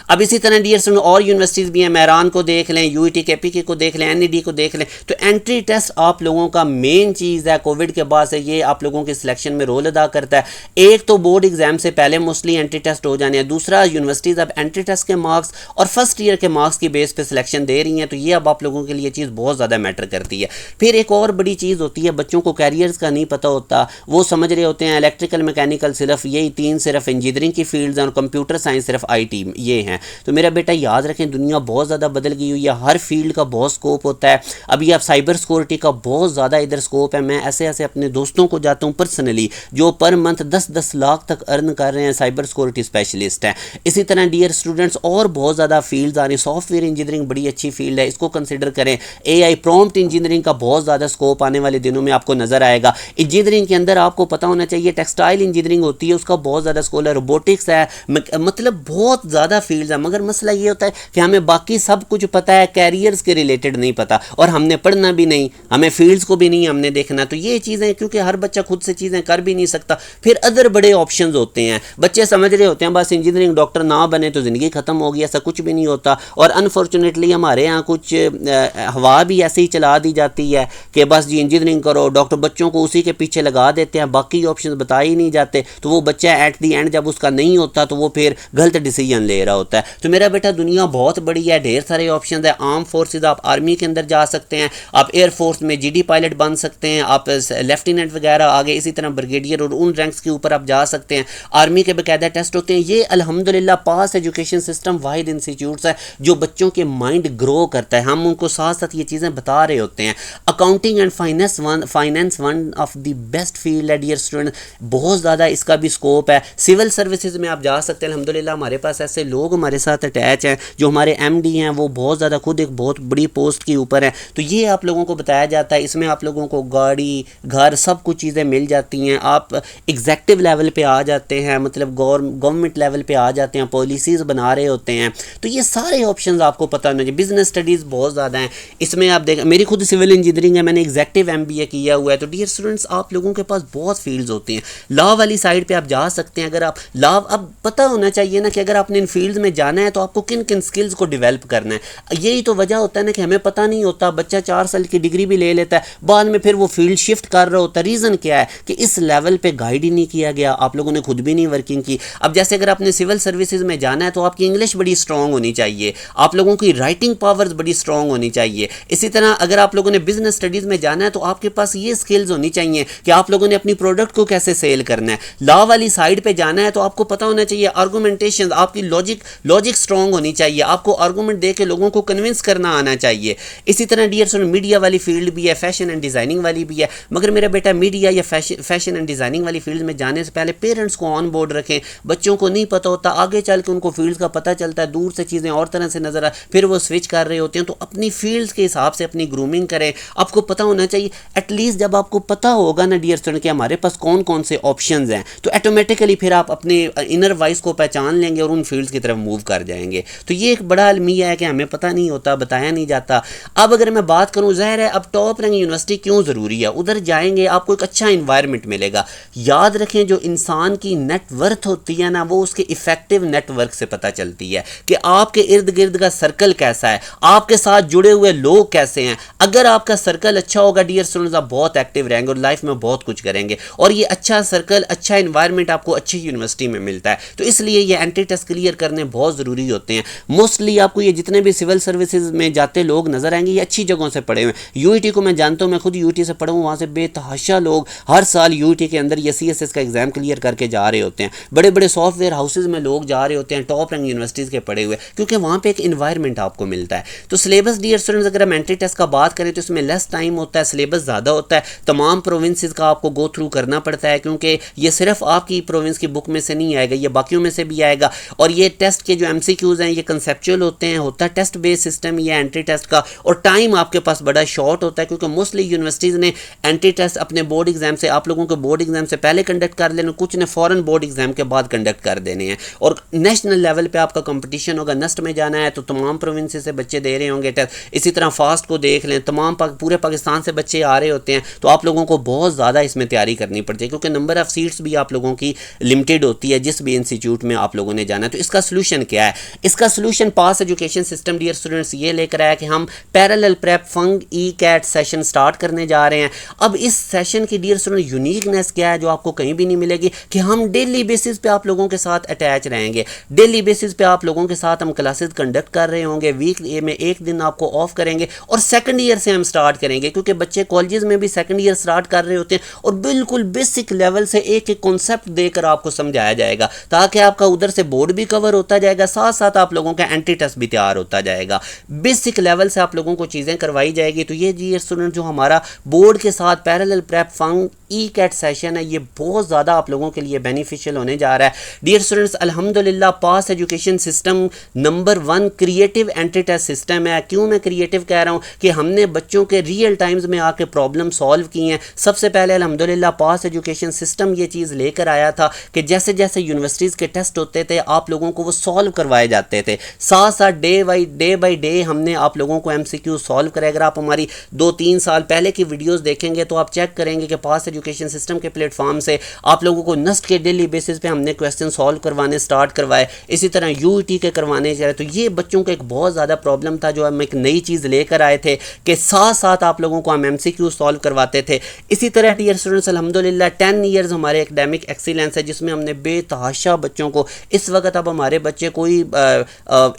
अब इसी तरह डियर स्टूडेंट और यूनिवर्सिटीज़ भी हैं, मेहरान को देख लें, UET KPK को देख लें, NED को देख लें। तो एंट्री टेस्ट आप लोगों का मेन चीज़ है, कोविड के बाद से ये आप लोगों के सिलेक्शन में रोल अदा करता है। एक तो बोर्ड एग्जाम से पहले मोस्टली एंट्री टेस्ट हो जाने हैं, दूसरा यूनिवर्सिटीज़ अब एंट्री टेस्ट के मार्क्स और फर्स्ट ईयर के मार्क्स की बेस पर सिलेक्शन दे रही हैं, तो ये अब आप लोगों के लिए चीज़ बहुत ज़्यादा मैटर करती है। फिर एक और बड़ी चीज़ होती है, बच्चों को कैरियर्स का नहीं पता होता, वो समझ रहे होते हैं इलेक्ट्रिकल मैकेनिकल सिर्फ यही 3 सिर्फ इंजीनियरिंग की फील्ड्स हैं और कंप्यूटर साइंस सिर्फ IT ये हैं। तो मेरा बेटा याद रखें, दुनिया बहुत ज़्यादा बदल गई हुई है, हर फील्ड का बहुत स्कोप होता है। अभी आप साइबर सिक्योरिटी का बहुत ज़्यादा इधर स्कोप है। मैं ऐसे ऐसे अपने दोस्तों को जाता हूँ पर्सनली जो पर मंथ 10-10 लाख तक अर्न कर रहे हैं, साइबर सिक्योरिटी स्पेशलिस्ट हैं। इसी तरह डियर स्टूडेंट्स और बहुत ज़्यादा फील्ड्स आ रही हैं। सॉफ्टवेयर इंजीनियरिंग बड़ी अच्छी फील्ड है, इसको कंसिडर करें। AI प्रॉम्प्ट इंजीनियरिंग का बहुत ज़्यादा स्कोप आने वाले दिनों में आपको नज़र आएगा। इंजीनियरिंग के अंदर आपको पता होना चाहिए टेक्सटाइल इंजीनियरिंग होती है, उसका बहुत ज़्यादा स्कोप है, रोबोटिक्स है, मतलब बहुत ज़्यादा फील्ड्स है। मगर मसला ये होता है कि हमें बाकी सब कुछ पता है, कैरियर्स के रिलेटेड नहीं पता, और हमने पढ़ना भी नहीं, हमें फील्ड्स को भी नहीं हमने देखना। तो ये चीज़ें, क्योंकि हर बच्चा खुद से चीज़ें कर भी नहीं सकता, फिर अदर बड़े ऑप्शंस होते हैं। बच्चे समझ रहे होते हैं बस इंजीनियरिंग डॉक्टर ना बने तो ज़िंदगी ख़त्म होगी, ऐसा कुछ भी नहीं होता। और अनफॉर्चुनेटली हमारे यहाँ कुछ हवा भी ऐसे ही चला दी जाती है कि बस जी इंजीनियरिंग करो, डॉक्टर बच्चों को उसी के पीछे लगा देते हैं, बाकी ऑप्शन बता ही नहीं जाते। तो वो बच्चा एट दी एंड जब उसका नहीं होता तो वो फिर गलत डिसीजन ले रहा होता है। तो मेरा बेटा दुनिया बहुत बड़ी है, ढेर सारे ऑप्शन है। आर्म फोर्सेज, आप आर्मी के अंदर जा सकते हैं, आप एयरफोर्स में GD पायलट बन सकते हैं, आप लेफ्टिनेंट वगैरह आगे, इसी तरह ब्रिगेडियर और उन रैंक्स के ऊपर आप जा सकते हैं। आर्मी के बाकायदा टेस्ट होते हैं। ये अल्हम्दुलिल्लाह पास एजुकेशन सिस्टम वाहिद इंस्टीट्यूट्स है जो बच्चों के माइंड ग्रो करता है। हम उनको साथ साथ ये चीज़ें बता रहे होते हैं। Accounting and finance one of the best field है डियर स्टूडेंट, बहुत ज़्यादा इसका भी स्कोप है। सिविल सर्विसेज में आप जा सकते हैं। अल्हम्दुलिल्लाह हमारे पास ऐसे लोग हमारे साथ अटैच हैं जो हमारे MD हैं, वो बहुत ज़्यादा खुद एक बहुत बड़ी पोस्ट के ऊपर है। तो ये आप लोगों को बताया जाता है, इसमें आप लोगों को गाड़ी, घर, सब कुछ चीज़ें मिल जाती हैं। आप एग्जेक्टिव लेवल पे आ जाते हैं, मतलब गवर्नमेंट लेवल पे आ जाते हैं, पॉलिसीज़ बना रहे होते हैं। तो ये सारे ऑप्शंस आपको पता होना चाहिए। बिजनेस स्टडीज़ बहुत ज़्यादा हैं इसमें। आप देखें, मेरी खुद सिविल इंजीनियरिंग है, मैंने एग्जेक्टिव MBA किया हुआ है। तो डियर स्टूडेंट्स आप लोगों के पास बहुत फील्ड्स होती हैं। लॉ वाली साइड पर आप जा सकते हैं। अगर आप लॉ, अब पता होना चाहिए ना कि अगर आपने इन फील्ड्स में जाना है तो आपको किन किन स्किल्स को डेवलप करना है। यही तो वजह होता है ना कि हमें पता नहीं होता। बच्चा 4 साल की डिग्री भी ले लेता है, बाद में फिर वो फील्ड शिफ्ट कर रहा होता है। रीज़न क्या है कि इस लेवल पे गाइड ही नहीं किया गया, आप लोगों ने खुद भी नहीं वर्किंग की। अब जैसे अगर आपने सिविल सर्विसेज में जाना है तो आपकी इंग्लिश बड़ी स्ट्रॉन्ग होनी चाहिए, आप लोगों की राइटिंग पावर्स बड़ी स्ट्रॉन्ग होनी चाहिए। इसी तरह अगर आप लोगों ने बिजनेस स्टडीज़ में जाना है तो आपके पास ये स्किल्स होनी चाहिए कि आप लोगों ने अपनी प्रोडक्ट को कैसे सेल करना है। लॉ वाली साइड पर जाना है तो आपको पता होना चाहिए आर्गूमेंटेशन, आपकी लॉजिक स्ट्रॉन्ग होनी चाहिए, आपको आर्गूमेंट दे के लोगों को कन्विंस करना आना चाहिए। इसी तरह डियर स्टूडेंट मीडिया वाली फील्ड भी है, फैशन एंड डिज़ाइनिंग वाली भी है। मगर मेरा बेटा मीडिया या फैशन एंड डिज़ाइनिंग वाली फील्ड में जाने से पहले पेरेंट्स को ऑन बोर्ड रखें। बच्चों को नहीं पता होता, आगे चल के उनको फील्ड का पता चलता है, दूर से चीज़ें और तरह से नजर आ, फिर वो स्विच कर रहे होते हैं। तो अपनी फील्ड के हिसाब से अपनी ग्रूमिंग करें। आपको पता होना चाहिए, एटलीस्ट जब आपको पता होगा ना डियर स्टूडेंट कि हमारे पास कौन कौन से ऑप्शंस हैं, तो ऑटोमेटिकली फिर आप अपने इनर वॉइस को पहचान लेंगे और उन फील्ड्स की तरफ तरफ मूव कर जाएंगे। तो ये एक बड़ा अलमिया है कि हमें पता नहीं होता, बताया नहीं जाता। अब अगर मैं बात करूँ, ज़ाहिर है अब टॉप रैंक यूनिवर्सिटी क्यों ज़रूरी है, उधर जाएंगे आपको एक अच्छा इन्वायरमेंट मिलेगा। याद रखें जो इंसान की नेटवर्थ होती है ना, वो उसके इफेक्टिव नेटवर्क से पता चलती है कि आपके इर्द गिर्द का सर्कल कैसा है, आपके साथ जुड़े हुए लोग कैसे हैं। अगर आपका सर्कल अच्छा होगा डियर स्टूडेंट्स, आप बहुत एक्टिव रहेंगे और लाइफ में बहुत कुछ करेंगे। और ये अच्छा सर्कल, अच्छा इन्वायरमेंट आपको अच्छी यूनिवर्सिटी में मिलता है। तो इसलिए ये एंट्री टेस्ट क्लियर करने बहुत ज़रूरी होते हैं। मोस्टली आपको ये जितने भी सिविल सर्विसेज में जाते लोग नजर आएंगे, ये अच्छी जगहों से पढ़े हुए हैं। यूईटी को मैं जानता हूँ, मैं खुद यूईटी से पढ़ा हूँ, वहाँ से बेतहाशा लोग हर साल यूईटी के अंदर ये सीएसएस का एग्जाम क्लियर करके जा रहे होते हैं। बड़े बड़े सॉफ्टवेयर हाउसेज में लोग जा रहे होते हैं टॉप रैंक यूनिवर्सिटीज़ के पढ़े हुए, क्योंकि वहाँ पे एक इन्वायरमेंट आपको मिलता है। तो सिलेबस डियर स्टूडेंट्स, अगर हम एंट्री टेस्ट का बात करें तो इसमें लेस टाइम होता है, सिलेबस ज़्यादा होता है, तमाम प्रोविंसेस का आपको गो थ्रू करना पड़ता है, क्योंकि ये सिर्फ आपकी प्रोविंस की बुक में से नहीं आएगा, ये बाकियों में से भी आएगा। और ये टेस्ट के जो एमसीक्यूज़ हैं ये कंसेप्चुअल होते हैं, होता है टेस्ट बेस्ड सिस्टम ये एंट्री टेस्ट का। और टाइम आपके पास बड़ा शॉर्ट होता है, क्योंकि मोस्टली यूनिवर्सिटीज़ ने एंट्री टेस्ट अपने बोर्ड एग्जाम से, आप लोगों के बोर्ड एग्जाम से पहले कंडक्ट कर लेना, कुछ ने फ़ौरन बोर्ड एग्जाम के बाद कंडक्ट कर देने हैं। और नेशनल लेवल पे आपका कंपटीशन होगा, नेस्ट में जाना है तो तमाम प्रोविंसेस से बच्चे दे रहे होंगे टेस्ट। इसी तरह फास्ट को देख लें, तमाम पूरे पाकिस्तान से बच्चे आ रहे होते हैं। तो आप लोगों को बहुत ज़्यादा इसमें तैयारी करनी पड़ती है, क्योंकि नंबर ऑफ़ सीट्स भी आप लोगों की लिमिटेड होती है जिस भी इंस्टीट्यूट में आप लोगों ने जाना है। तो इसका सोल्यूशन क्या है? इसका solution Pass education system dear students ये लेकर आया कि हम पैरेलल प्रेप फंग ई कैट सेशन स्टार्ट करने जा रहे हैं। अब इस सेशन की डियर स्टूडेंट यूनिकनेस क्या है जो आपको कहीं भी नहीं मिलेगी, कि हम डेली बेसिस पे आप लोगों के साथ अटैच रहेंगे। डेली बेसिस पे आप लोगों के साथ हम क्लासेस कंडक्ट कर रहे होंगे, वीक में एक दिन आपको ऑफ करेंगे और सेकंड ईयर से हम स्टार्ट करेंगे, क्योंकि बच्चे कॉलेजेस में भी सेकंड ईयर स्टार्ट कर रहे होते हैं। और बिल्कुल बेसिक लेवल से एक एक कॉन्सेप्ट देकर आपको समझाया जाएगा, ताकि आपका उधर से बोर्ड भी कवर होता जाएगा, साथ साथ आप लोगों का एंट्री टेस्ट भी तैयार होता जाएगा। बेसिक लेवल से आप लोगों को चीज़ें करवाई जाएगी। तो ये जी स्टूडेंट जो हमारा बोर्ड के साथ पैरेलल प्रेप फंग ई कैट सेशन है, ये बहुत ज़्यादा आप लोगों के लिए बेनिफिशियल होने जा रहा है। डियर स्टूडेंट्स, अल्हम्दुलिल्लाह पास education System number 1 creative entry test system है। क्यों मैं क्रिएटिव कह रहा हूँ? कि हमने बच्चों के रियल टाइम्स में आके प्रॉब्लम सॉल्व की हैं। सबसे पहले अल्हम्दुलिल्लाह पास एजुकेशन सिस्टम ये चीज़ लेकर आया था कि जैसे जैसे यूनिवर्सिटीज़ के टेस्ट होते थे आप लोगों को वो सॉल्व करवाए जाते थे, साथ साथ डे बाई डे हमने आप लोगों को MCQ सॉल्व कराया। अगर आप हमारी 2-3 साल पहले की वीडियोज़ देखेंगे तो आप चेक करेंगे कि पास एजुकेशन सिस्टम के प्लेटफॉर्म से आप लोगों को नस्ट के डेली बेसिस पे हमने क्वेश्चन सॉल्व करवाने स्टार्ट करवाए, इसी तरह यूईटी के करवाने जा रहे। तो ये बच्चों का एक बहुत ज़्यादा प्रॉब्लम था, जो हम एक नई चीज़ लेकर आए थे कि साथ साथ आप लोगों को हम MCQ सॉल्व करवाते थे। इसी तरह डियर स्टूडेंट्स अल्हम्दुलिल्लाह 10 ईयर्स हमारे एकेडमिक एक्सीलेंस है, जिसमें हमने बेतहाशा बच्चों को, इस वक्त अब हमारे बच्चे कोई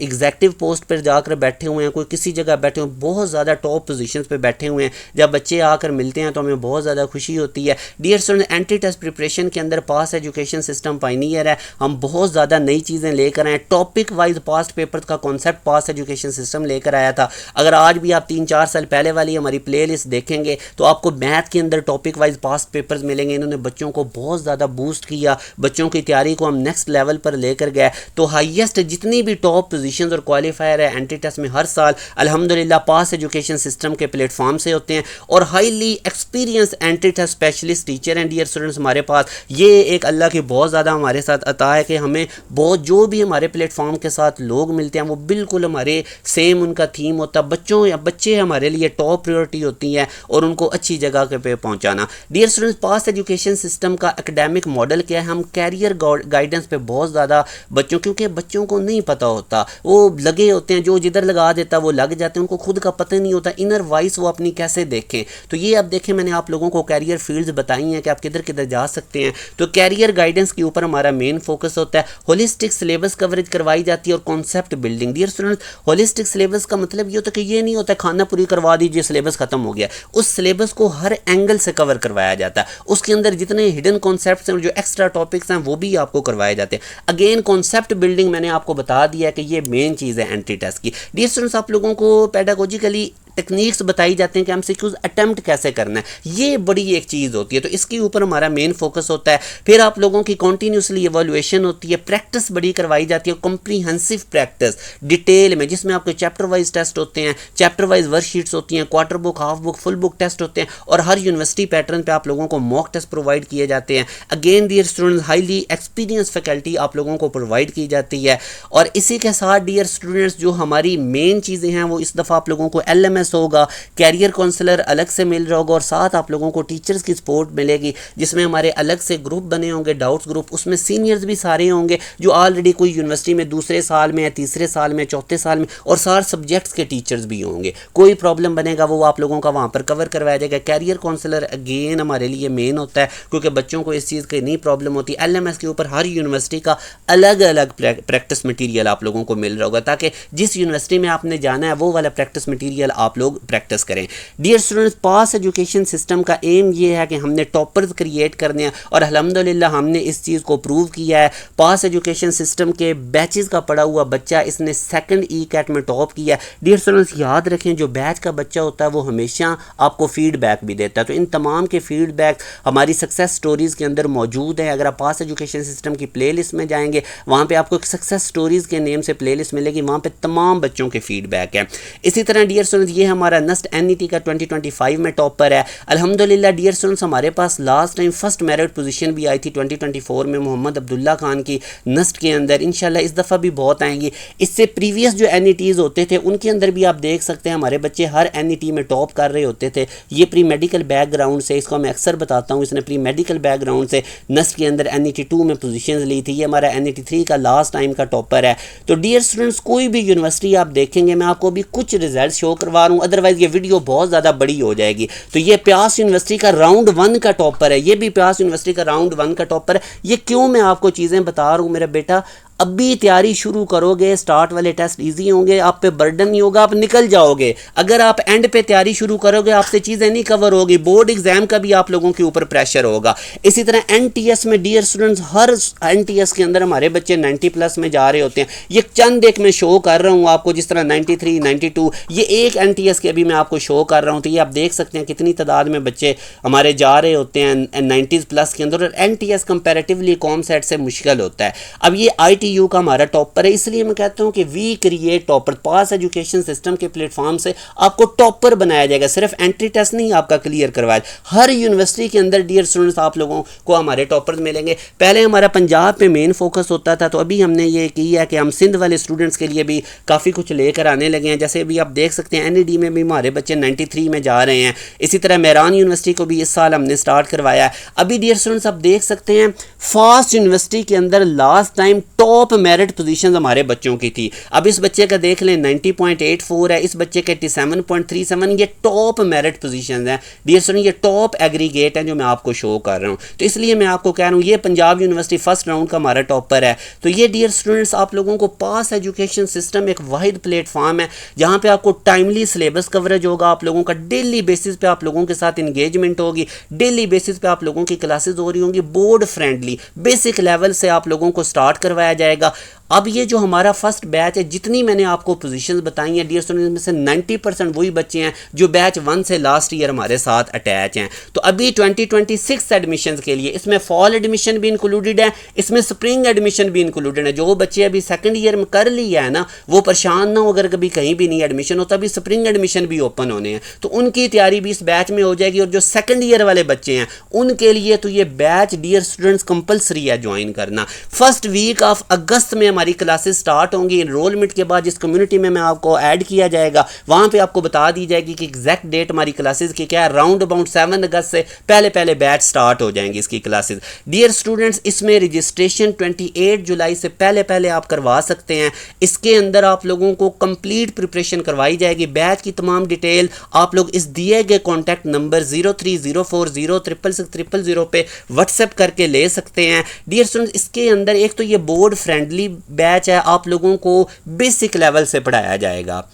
एग्जेक्टिव पोस्ट पर जाकर बैठे हुए हैं, कोई किसी जगह बैठे हुए, बहुत ज़्यादा टॉप पोजीशंस पे बैठे हुए हैं। जब बच्चे आकर मिलते हैं तो हमें बहुत ज़्यादा खुशी होती है। Dear student, entry test preparation के अंदर पास एजुकेशन सिस्टम पायनियर है। हम बहुत ज़्यादा नई चीज़ें लेकर आए। टॉपिक वाइज पास्ट पेपर का कॉन्सेप्ट पास एजुकेशन सिस्टम लेकर आया था। अगर आज भी आप 3-4 साल पहले वाली हमारी प्ले लिस्ट देखेंगे तो आपको मैथ के अंदर टॉपिक वाइज पास्ट पेपर्स मिलेंगे। इन्होंने बच्चों को बहुत ज़्यादा बूस्ट किया, बच्चों की तैयारी को हम नेक्स्ट लेवल पर लेकर गए। तो हाईएस्ट जितनी भी टॉप पोजीशंस और क्वालिफायर है एंट्री टेस्ट में हर साल अल्हम्दुलिल्लाह पास एजुकेशन सिस्टम के प्लेटफॉर्म से होते हैं। और highly experience entry test specialist teacher हैं डियर स्टूडेंट्स हमारे पास। ये एक अल्लाह की बहुत ज़्यादा हमारे साथ अता है कि हमें बहुत, जो भी हमारे प्लेटफॉर्म के साथ लोग मिलते हैं वो बिल्कुल हमारे सेम उनका थीम होता है। बच्चों या बच्चे हमारे लिए टॉप प्रायोरिटी होती है और उनको अच्छी जगह के पे पहुंचाना। डियर स्टूडेंट्स, पास एजुकेशन सिस्टम का एकेडमिक मॉडल क्या है? हम कैरियर गाइडेंस पे बहुत ज़्यादा बच्चों, क्योंकि बच्चों को नहीं पता होता, वो लगे होते हैं, जो जिधर लगा देता वो लग जाते हैं, उनको खुद का पता नहीं होता इनर वॉइस वो अपनी कैसे देखें। तो ये अब देखें, मैंने आप लोगों को कैरियर फील्ड्स बताई हैं कि आप किधर किधर जा सकते हैं। तो कैरियर गाइडेंस के ऊपर हमारा मेन फोकस होता है। होलिस्टिक सिलेबस कवरेज करवाई जाती है और concept building. Dear students, holistic syllabus का मतलब ये होता है कि ये नहीं होता खाना पूरी करवा दीजिए सिलेबस खत्म हो गया। उस सिलेबस को हर एंगल से कवर करवाया जाता है। उसके अंदर जितने हिडन कॉन्सेप्ट्स हैं और जो एक्स्ट्रा टॉपिक्स हैं वो भी आपको करवाए जाते हैं। अगेन कॉन्सेप्ट बिल्डिंग मैंने आपको बता दिया कि ये मेन चीज़ है एंट्री टेस्ट की। डियर स्टूडेंट्स, आप लोगों को पेडागोजिकली टेक्निक्स बताई जाते हैं कि एमसीक्यूज अटेम्प्ट कैसे करना है। ये बड़ी एक चीज़ होती है, तो इसके ऊपर हमारा मेन फोकस होता है। फिर आप लोगों की कॉन्टीन्यूसली इवैल्यूएशन होती है, प्रैक्टिस बड़ी करवाई जाती है, कॉम्प्रीहेंसिव प्रैक्टिस डिटेल में, जिसमें आपके चैप्टर वाइज टेस्ट होते हैं, चैप्टर वाइज वर्कशीट्स होती हैं, quarter book, half book, full book test होते हैं, और हर यूनिवर्सिटी पैटर्न पे आप लोगों को मॉक टेस्ट प्रोवाइड किए जाते हैं। Again dear students, highly experience faculty आप लोगों को प्रोवाइड की जाती है। और इसी के साथ डियर स्टूडेंट्स, जो हमारी मेन चीज़ें हैं वो इस दफ़ा आप लोगों को LMS होगा, कैरियर काउंसलर अलग से मिल रहा होगा, और साथ आप लोगों को टीचर्स की सपोर्ट मिलेगी, जिसमें हमारे अलग से ग्रुप बने होंगे, डाउट्स ग्रुप। उसमें सीनियर्स भी सारे होंगे जो ऑलरेडी कोई यूनिवर्सिटी में दूसरे साल में, तीसरे साल में, चौथे साल में, और सारे सब्जेक्ट्स के टीचर्स भी होंगे। कोई प्रॉब्लम बनेगा वो आप लोगों का वहाँ पर कवर करवाया जाएगा। कैरियर काउंसलर अगेन हमारे लिए मेन होता है, क्योंकि बच्चों को इस चीज़ की नहीं प्रॉब्लम होती। LMS के ऊपर हर यूनिवर्सिटी का अलग अलग प्रैक्टिस मटीरियल आप लोगों को मिल रहा होगा, ताकि जिस यूनिवर्सिटी में आपने जाना है वो वाला प्रैक्टिस मटीरियल आप लोग प्रैक्टिस करें। डियर स्टूडेंट्स, पास एजुकेशन सिस्टम का एम ये है कि हमने टॉपर्स क्रिएट करने हैं, और अल्हम्दुलिल्लाह हमने इस चीज़ को प्रूव किया है। पास एजुकेशन सिस्टम के बैचेस का पढ़ा हुआ बच्चा इसने सेकंड ECAT में टॉप किया है। डियर स्टूडेंट्स, याद रखें जो बैच का बच्चा होता है वो हमेशा आपको फीडबैक भी देता है, तो इन तमाम के फीडबैक हमारी सक्सेस स्टोरीज़ के अंदर मौजूद हैं। अगर आप पास एजुकेशन सिस्टम की प्लेलिस्ट में जाएंगे, वहाँ पे आपको एक सक्सेस स्टोरीज़ के नेम से प्लेलिस्ट मिलेगी, वहाँ पे तमाम बच्चों के फीडबैक हैं। इसी तरह डियर स्टूडेंट्स, ये हमारा नस्ट NET का 2025 में टॉपर है अल्हम्दुलिल्लाह। डियर स्टूडेंट्स, हमारे पास last time first merit position भी आई थी 2024 में मोहम्मद अब्दुल्ला खान की नस्ट के अंदर। इंशाल्लाह इस दफ़ा भी बहुत आएंगी। इससे प्रीवियस जो NETs होते थे उनके अंदर भी आप देख सकते हैं हमारे बच्चे हर NET में टॉप कर रहे होते थे। ये प्री मेडिकल बैकग्राउंड से, इसको मैं अक्सर बताता हूँ, इसने प्री मेडिकल बैकग्राउंड से नस्ट के अंदर NET 2 में पोजीशंस ली थी। ये हमारा NET 3 का लास्ट टाइम का टॉपर है। तो डियर स्टूडेंट्स, कोई भी यूनिवर्सिटी आप देखेंगे, मैं आपको अभी कुछ रिजल्ट शो करवा रहा हूँ, अदरवाइज ये वीडियो बहुत ज़्यादा बड़ी हो जाएगी। तो ये प्यास यूनिवर्सिटी का राउंड 1 का टॉपर है, ये भी प्यास यूनिवर्सिटी का राउंड 1 का टॉपर है। ये क्यों मैं आपको चीज़ें बता रहा हूँ मेरा बेटा, अभी तैयारी शुरू करोगे, स्टार्ट वाले टेस्ट इजी होंगे, आप पे बर्डन नहीं होगा, आप निकल जाओगे। अगर आप एंड पे तैयारी शुरू करोगे, आपसे चीज़ें नहीं कवर होगी, बोर्ड एग्जाम का भी आप लोगों के ऊपर प्रेशर होगा। इसी तरह NTS में डियर स्टूडेंट्स, हर NTS के अंदर हमारे बच्चे 90+ में जा रहे होते हैं। ये चंद एक मैं शो कर रहा हूँ आपको, जिस तरह 93, 92, ये एक NTS के अभी मैं आपको शो कर रहा हूँ। तो ये आप देख सकते हैं कितनी तादाद में बच्चे हमारे जा रहे होते हैं 90+ के अंदर। और NTS कंपेरेटिवली कॉम सेट से मुश्किल होता है। अब ये ITU का हमारा टॉपर है, इसलिए मैं कहता हूं कि we create topper. Pass education system के प्लेटफॉर्म से आपको टॉपर बनाया जाएगा, सिर्फ एंट्री टेस्ट नहीं आपका क्लियर करवाया। हर यूनिवर्सिटी के अंदर डियर स्टूडेंट्स आप लोगों को हमारे टॉपर्स मिलेंगे। पहले हमारा पंजाब पे मेन फोकस होता था, तो अभी हमने ये किया है कि हम सिंध वाले स्टूडेंट्स के लिए भी काफ़ी कुछ लेकर आने लगे हैं। जैसे अभी आप देख सकते हैं NED में भी हमारे बच्चे 93 में जा रहे हैं। इसी तरह मेहरान यूनिवर्सिटी को भी इस साल हमने स्टार्ट करवाया है। अभी डियर स्टूडेंट्स आप देख सकते हैं फास्ट यूनिवर्सिटी के अंदर last time top merit positions हमारे बच्चों की थी। अब इस बच्चे का देख लें 90.84 है, इस बच्चे के 87.37, ये टॉप मेरिट पोजीशंस हैं डियर स्टूडेंट, ये टॉप एग्रीगेट है जो मैं आपको शो कर रहा हूँ। तो इसलिए मैं आपको कह रहा हूँ ये पंजाब यूनिवर्सिटी फर्स्ट राउंड का हमारा टॉपर है। तो ये डियर स्टूडेंट्स आप लोगों को पास एजुकेशन सिस्टम एक वाहिद प्लेटफॉर्म है जहाँ पे आपको टाइमली सिलेबस कवरेज होगा, आप लोगों का डेली बेसिस पे आप लोगों के साथ इंगेजमेंट होगी, डेली बेसिस पे आप लोगों की क्लासेस हो रही होंगी, बोर्ड फ्रेंडली बेसिक लेवल से आप लोगों को स्टार्ट करवाया जाएगा। अब ये जो हमारा फर्स्ट बैच है, जितनी मैंने आपको पोजीशंस बताई हैं डियर स्टूडेंट्स, में से 90% वही बच्चे हैं जो बैच 1 से लास्ट ईयर हमारे साथ अटैच हैं। तो अभी 2026 एडमिशन्स के लिए इसमें फॉल एडमिशन भी इंक्लूडेड है, इसमें स्प्रिंग एडमिशन भी इंक्लूडेड है। जो बच्चे अभी सेकंड ईयर में कर लिया है ना, वो परेशान ना हो अगर कभी कहीं भी नहीं एडमिशन होता, अभी स्प्रिंग एडमिशन भी ओपन होने हैं, तो उनकी तैयारी भी इस बैच में हो जाएगी। और जो सेकंड ईयर वाले बच्चे हैं उनके लिए तो ये बैच डियर स्टूडेंट्स कंपलसरी है ज्वाइन करना। फर्स्ट वीक ऑफ अगस्त में हमारी क्लासेस स्टार्ट होंगी। इनरोलमेंट के बाद जिस कम्युनिटी में मैं आपको ऐड किया जाएगा वहां पे आपको बता दी जाएगी कि एग्जैक्ट डेट हमारी क्लासेस की क्या है। राउंड अबाउट 7 अगस्त से पहले बैच स्टार्ट हो जाएंगी इसकी क्लासेस। डियर स्टूडेंट्स, इसमें रजिस्ट्रेशन 28 जुलाई से पहले आप करवा सकते हैं। इसके अंदर आप लोगों को कंप्लीट प्रिपरेशन करवाई जाएगी। बैच की तमाम डिटेल आप लोग इस दिए गए कॉन्टैक्ट नंबर 0304066600 पे व्हाट्सएप करके ले सकते हैं। डियर स्टूडेंट्स, इसके अंदर एक तो ये बोर्ड फ्रेंडली बैच है, आप लोगों को बेसिक लेवल से पढ़ाया जाएगा।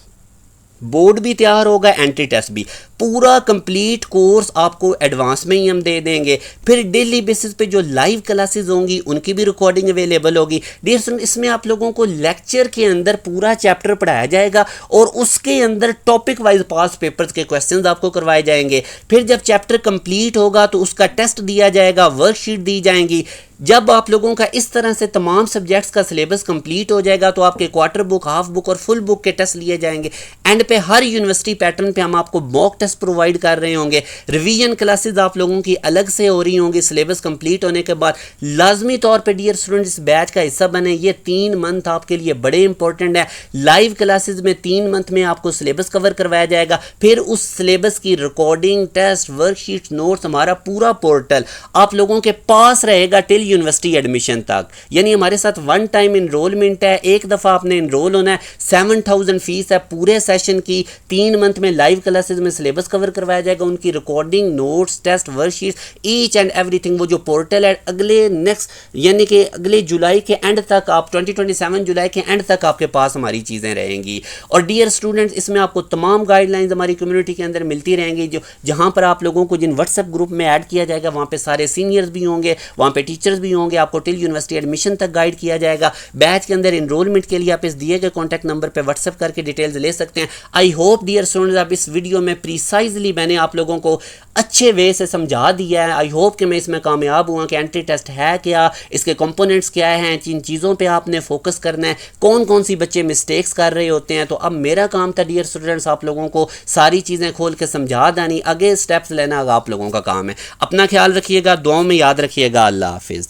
बोर्ड भी तैयार होगा, एंट्री टेस्ट भी, पूरा कंप्लीट कोर्स आपको एडवांस में ही हम दे देंगे। फिर डेली बेसिस पे जो लाइव क्लासेस होंगी उनकी भी रिकॉर्डिंग अवेलेबल होगी। डियर स्टूडेंट, इसमें आप लोगों को लेक्चर के अंदर पूरा चैप्टर पढ़ाया जाएगा और उसके अंदर टॉपिक वाइज पास पेपर्स के क्वेश्चंस आपको करवाए जाएंगे। फिर जब चैप्टर कंप्लीट होगा तो उसका टेस्ट दिया जाएगा, वर्कशीट दी जाएंगी। जब आप लोगों का इस तरह से तमाम सब्जेक्ट्स का सिलेबस कंप्लीट हो जाएगा तो आपके क्वार्टर बुक, हाफ बुक और फुल बुक के टेस्ट लिए जाएंगे। एंड पे हर यूनिवर्सिटी पैटर्न पे हम आपको मॉक टेस्ट प्रोवाइड कर रहे होंगे। रिवीजन क्लासेस आप लोगों की अलग से हो रही होंगी सिलेबस कंप्लीट होने के बाद। लाजमी तौर पे डियर स्टूडेंट्स इस बैच का हिस्सा बने। ये 3 मंथ आपके लिए बड़े इंपॉर्टेंट है। लाइव क्लासेस में 3 मंथ में आपको सिलेबस कवर करवाया जाएगा। फिर उस सिलेबस की रिकॉर्डिंग, टेस्ट, वर्कशीट, नोट्स, हमारा पूरा पोर्टल आप लोगों के पास रहेगा टिल यूनिवर्सिटी एडमिशन तक। यानी हमारे साथ 1 टाइम इनरोलमेंट है, एक दफ़ा आपने इनरोल होना है। 7000 फीस है पूरे सेशन की। 3 मंथ में लाइव क्लासेस में सिलेबस कवर करवाया जाएगा, उनकी recording, notes, test, worksheet, each and everything. वो जो पोर्टल है अगले नेक्स्ट यानी कि अगले जुलाई के एंड तक, आप 2027 जुलाई के एंड तक आपके पास हमारी चीज़ें रहेंगी। और डियर स्टूडेंट्स, इसमें आपको तमाम गाइडलाइंस हमारी कम्युनिटी के अंदर मिलती रहेंगी, जो जहाँ पर आप लोगों को जिन व्हाट्सएप ग्रुप में ऐड किया जाएगा वहाँ पे सारे सीनियर्स भी होंगे, वहाँ पे टीचर्स भी होंगे। आपको टिल यूनिवर्सिटी एडमिशन तक गाइड किया जाएगा। बैच के अंदर इनरोलमेंट के लिए आप इस दिए गए कॉन्टैक्ट नंबर पर व्हाट्सएप करके डिटेल्स ले सकते हैं। आई होप डियर स्टूडेंट्स, आप इस वीडियो में प्रीसाइजली मैंने आप लोगों को अच्छे वे से समझा दिया है। आई होप कि मैं इसमें कामयाब हुआ कि एंट्री टेस्ट है क्या, इसके कंपोनेंट्स क्या हैं, जिन चीज़ों पे आपने फोकस करना है, कौन कौन सी बच्चे मिस्टेक्स कर रहे होते हैं। तो अब मेरा काम था डियर स्टूडेंट्स आप लोगों को सारी चीज़ें खोल के समझा देनी, आगे स्टेप्स लेना आप लोगों का काम है। अपना ख्याल रखिएगा, दुआओं में याद रखिएगा। अल्लाह हाफिज़।